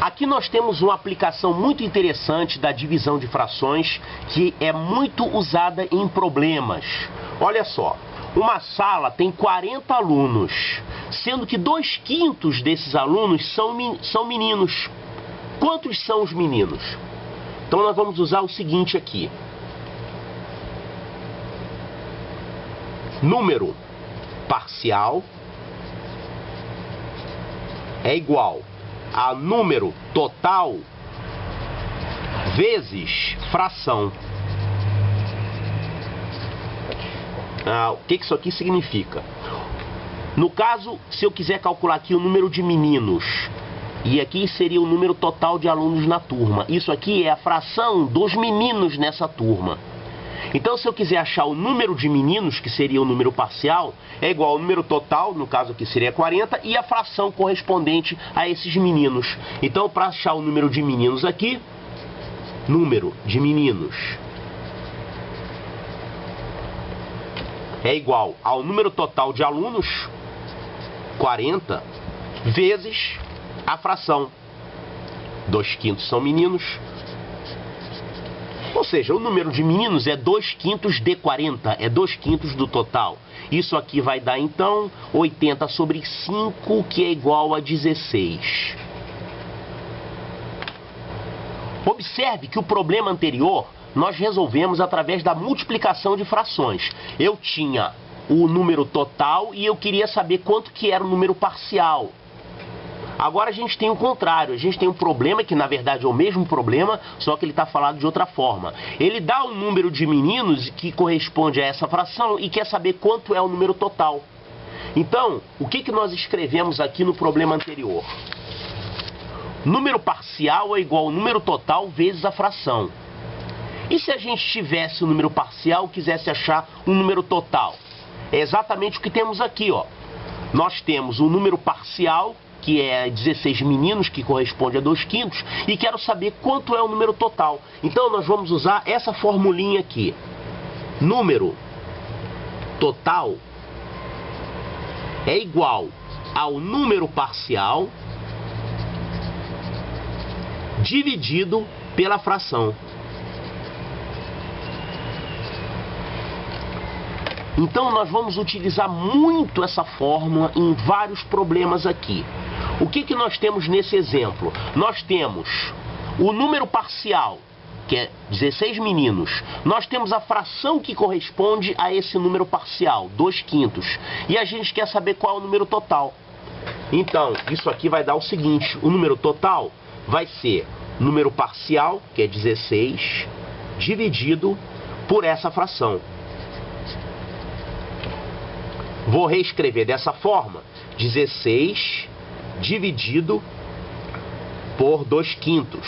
Aqui nós temos uma aplicação muito interessante da divisão de frações que é muito usada em problemas. Olha só, uma sala tem 40 alunos, sendo que 2/5 desses alunos são meninos. Quantos são os meninos? Então nós vamos usar o seguinte aqui. Número parcial é igual a número total vezes fração. O que isso aqui significa? No caso, se eu quiser calcular aqui o número de meninos, e aqui seria o número total de alunos na turma. Isso aqui é a fração dos meninos nessa turma. Então, se eu quiser achar o número de meninos, que seria o número parcial, é igual ao número total, no caso aqui seria 40, e a fração correspondente a esses meninos. Então, para achar o número de meninos aqui, número de meninos é igual ao número total de alunos, 40, vezes a fração. 2/5 são meninos. Ou seja, o número de meninos é 2/5 de 40, é 2/5 do total. Isso aqui vai dar, então, 80 sobre 5, que é igual a 16. Observe que o problema anterior nós resolvemos através da multiplicação de frações. Eu tinha o número total e eu queria saber quanto que era o número parcial. Agora a gente tem o contrário, a gente tem um problema que na verdade é o mesmo problema, só que ele está falado de outra forma. Ele dá um número de meninos que corresponde a essa fração e quer saber quanto é o número total. Então, o que nós escrevemos aqui no problema anterior? Número parcial é igual ao número total vezes a fração. E se a gente tivesse o número parcial e quisesse achar um número total? É exatamente o que temos aqui, ó. Nós temos o número parcial, que é 16 meninos, que corresponde a 2/5, e quero saber quanto é o número total. Então nós vamos usar essa formulinha aqui. Número total é igual ao número parcial dividido pela fração. Então nós vamos utilizar muito essa fórmula em vários problemas aqui. O que nós temos nesse exemplo? Nós temos o número parcial, que é 16 meninos. Nós temos a fração que corresponde a esse número parcial, 2/5. E a gente quer saber qual é o número total. Então, isso aqui vai dar o seguinte, o número total vai ser número parcial, que é 16, dividido por essa fração. Vou reescrever dessa forma, 16 dividido por 2/5.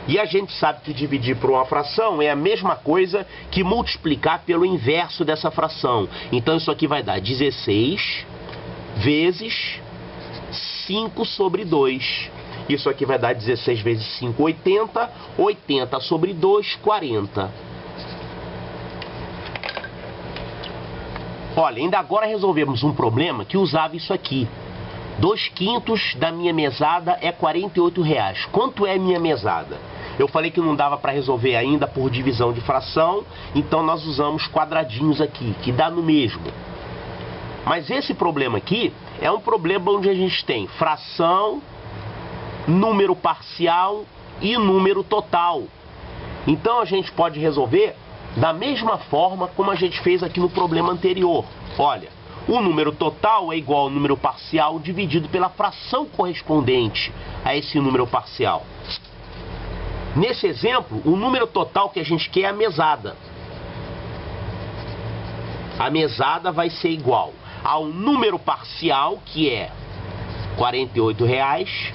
E a gente sabe que dividir por uma fração é a mesma coisa que multiplicar pelo inverso dessa fração. Então isso aqui vai dar 16 vezes 5 sobre 2. Isso aqui vai dar 16 vezes 5, 80. 80 sobre 2, 40. Olha, ainda agora resolvemos um problema que usava isso aqui. 2/5 da minha mesada é R$48. Quanto é minha mesada? Eu falei que não dava para resolver ainda por divisão de fração, então nós usamos quadradinhos aqui, que dá no mesmo. Mas esse problema aqui é um problema onde a gente tem fração, número parcial e número total. Então a gente pode resolver da mesma forma como a gente fez aqui no problema anterior. Olha, o número total é igual ao número parcial dividido pela fração correspondente a esse número parcial. Nesse exemplo, o número total que a gente quer é a mesada. A mesada vai ser igual ao número parcial, que é R$48,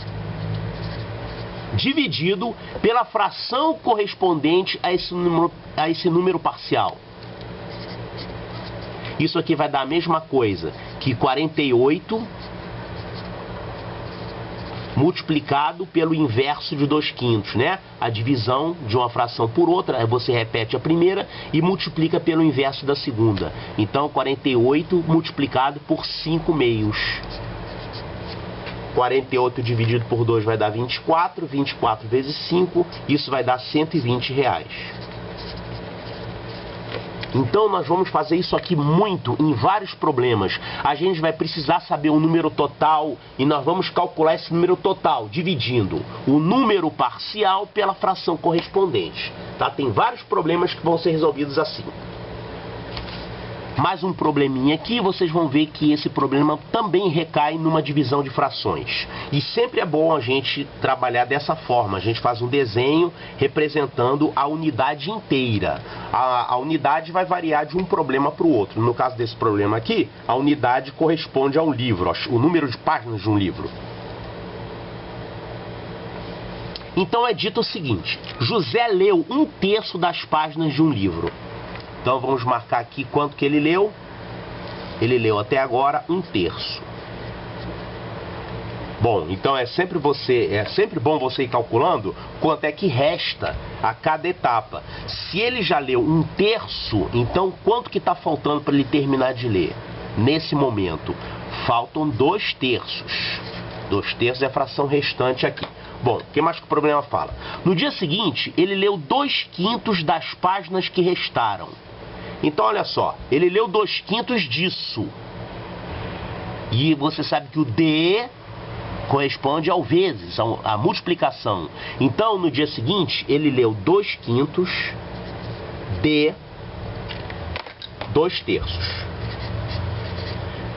dividido pela fração correspondente a esse número parcial. Isso aqui vai dar a mesma coisa que 48 multiplicado pelo inverso de 2/5, né? A divisão de uma fração por outra, aí você repete a primeira e multiplica pelo inverso da segunda. Então 48 multiplicado por 5/2. 48 dividido por 2 vai dar 24. 24 vezes 5, isso vai dar R$120. Então nós vamos fazer isso aqui muito em vários problemas. A gente vai precisar saber o número total e nós vamos calcular esse número total dividindo o número parcial pela fração correspondente. Tá? Tem vários problemas que vão ser resolvidos assim. Mais um probleminha aqui, vocês vão ver que esse problema também recai numa divisão de frações. E sempre é bom a gente trabalhar dessa forma. A gente faz um desenho representando a unidade inteira. A unidade vai variar de um problema para o outro. No caso desse problema aqui, a unidade corresponde a um livro, o número de páginas de um livro. Então é dito o seguinte: José leu 1/3 das páginas de um livro. Então vamos marcar aqui quanto que ele leu. Ele leu até agora 1/3. Bom, então é sempre bom você ir calculando quanto é que resta a cada etapa. Se ele já leu 1/3, então quanto que está faltando para ele terminar de ler? Nesse momento, faltam 2/3. 2/3 é a fração restante aqui. Bom, o que mais que o problema fala? No dia seguinte, ele leu 2/5 das páginas que restaram. Então, olha só, ele leu 2/5 disso. E você sabe que o D corresponde ao vezes, à multiplicação. Então, no dia seguinte, ele leu 2/5 de 2/3.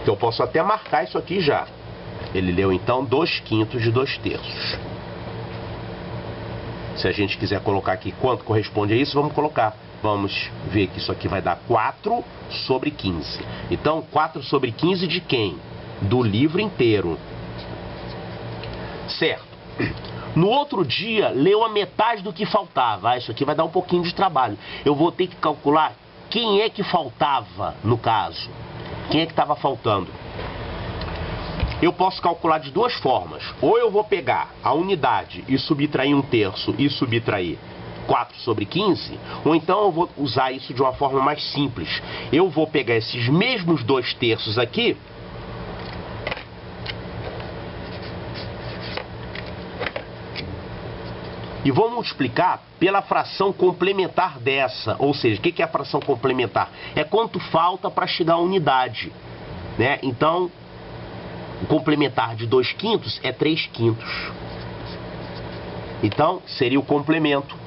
Então, eu posso até marcar isso aqui já. Ele leu, então, 2/5 de 2/3. Se a gente quiser colocar aqui quanto corresponde a isso, vamos colocar. Vamos ver que isso aqui vai dar 4/15. Então, 4/15 de quem? Do livro inteiro. Certo. No outro dia, leu a metade do que faltava. Isso aqui vai dar um pouquinho de trabalho. Eu vou ter que calcular quem é que faltava, no caso. Quem é que estava faltando? Eu posso calcular de duas formas. Ou eu vou pegar a unidade e subtrair 1/3 e subtrair 4/15, ou então eu vou usar isso de uma forma mais simples. Eu vou pegar esses mesmos 2/3 aqui e vou multiplicar pela fração complementar dessa. Ou seja, o que é a fração complementar? É quanto falta para chegar à unidade, né? Então, o complementar de 2/5 é 3/5. Então, seria o complemento.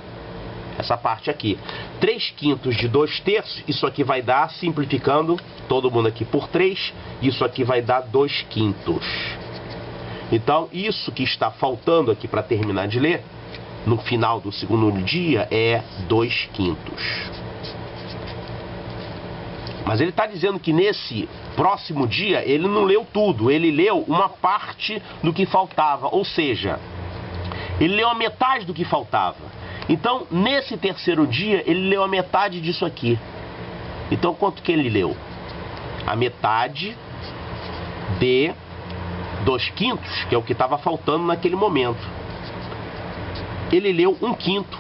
Essa parte aqui. 3/5 de 2/3, isso aqui vai dar, simplificando, todo mundo aqui por 3, isso aqui vai dar 2/5. Então, isso que está faltando aqui para terminar de ler, no final do segundo dia, é 2/5. Mas ele está dizendo que nesse próximo dia, ele não leu tudo, ele leu uma parte do que faltava, ou seja, ele leu a metade do que faltava. Então, nesse terceiro dia, ele leu a metade disso aqui. Então, quanto que ele leu? A metade de 2/5, que é o que estava faltando naquele momento. Ele leu 1/5.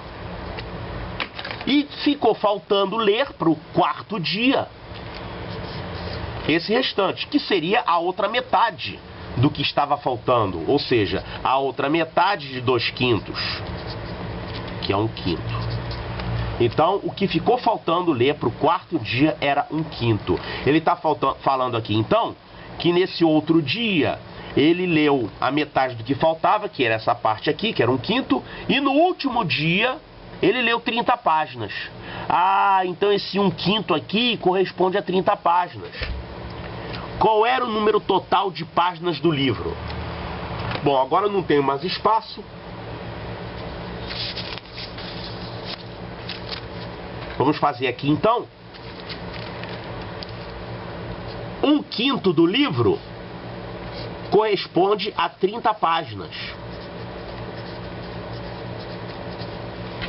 E ficou faltando ler para o quarto dia esse restante, que seria a outra metade do que estava faltando. Ou seja, a outra metade de 2/5. Que é 1/5. Então, o que ficou faltando ler para o quarto dia era 1/5. Ele está falando aqui, então, que nesse outro dia, ele leu a metade do que faltava, que era essa parte aqui, que era 1/5, e no último dia, ele leu 30 páginas. Ah, então esse 1/5 aqui corresponde a 30 páginas. Qual era o número total de páginas do livro? Bom, agora eu não tenho mais espaço. Vamos fazer aqui então. 1/5 do livro corresponde a 30 páginas.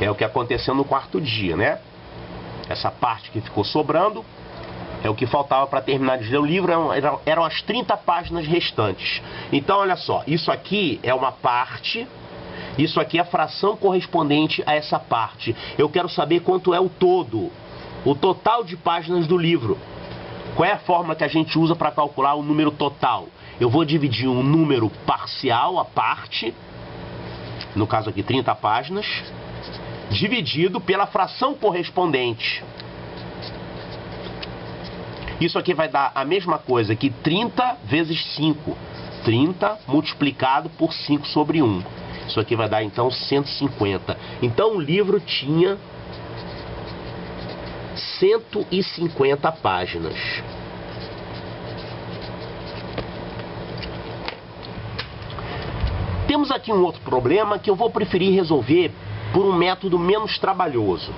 É o que aconteceu no quarto dia, né? Essa parte que ficou sobrando é o que faltava para terminar de ler o livro, eram as 30 páginas restantes. Então, olha só, isso aqui é uma parte. Isso aqui é a fração correspondente a essa parte. Eu quero saber quanto é o todo, o total de páginas do livro. Qual é a fórmula que a gente usa para calcular o número total? eu vou dividir um número parcial, a parte, no caso aqui 30 páginas, dividido pela fração correspondente. Isso aqui vai dar a mesma coisa que 30 vezes 5. 30 multiplicado por 5 sobre 1. Isso aqui vai dar então 150. Então o livro tinha 150 páginas. Temos aqui um outro problema que eu vou preferir resolver por um método menos trabalhoso.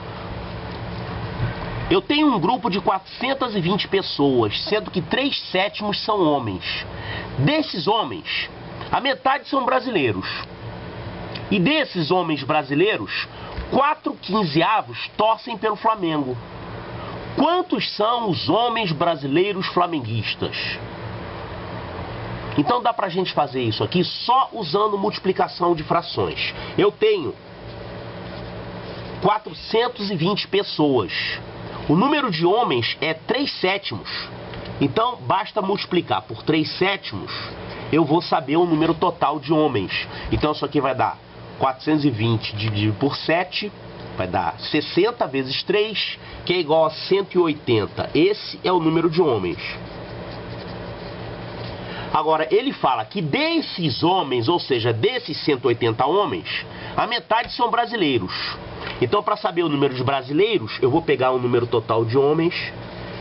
Eu tenho um grupo de 420 pessoas, sendo que 3/7 são homens. Desses homens, a metade são brasileiros. E desses homens brasileiros, 4/15 torcem pelo Flamengo. Quantos são os homens brasileiros flamenguistas? Então dá pra gente fazer isso aqui só usando multiplicação de frações. Eu tenho 420 pessoas. O número de homens é 3/7. Então basta multiplicar por 3/7, eu vou saber o número total de homens. Então isso aqui vai dar 420 dividido por 7, vai dar 60 vezes 3, que é igual a 180. Esse é o número de homens. Agora, ele fala que desses homens, ou seja, desses 180 homens, a metade são brasileiros. Então, para saber o número de brasileiros, eu vou pegar o número total de homens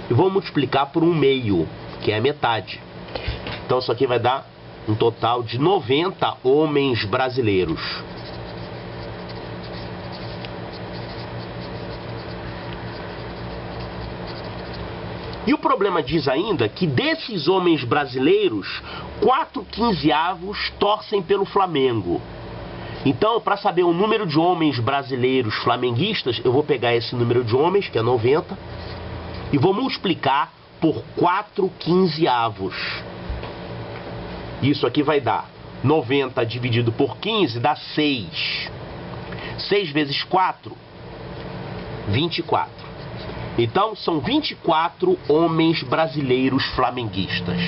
e vou multiplicar por 1/2, que é a metade. Então, isso aqui vai dar um total de 90 homens brasileiros. E o problema diz ainda que desses homens brasileiros, 4/15 torcem pelo Flamengo. Então, para saber o número de homens brasileiros flamenguistas, eu vou pegar esse número de homens, que é 90, e vou multiplicar por 4/15. Isso aqui vai dar 90 dividido por 15 dá 6. 6 vezes 4, 24. Então, são 24 homens brasileiros flamenguistas.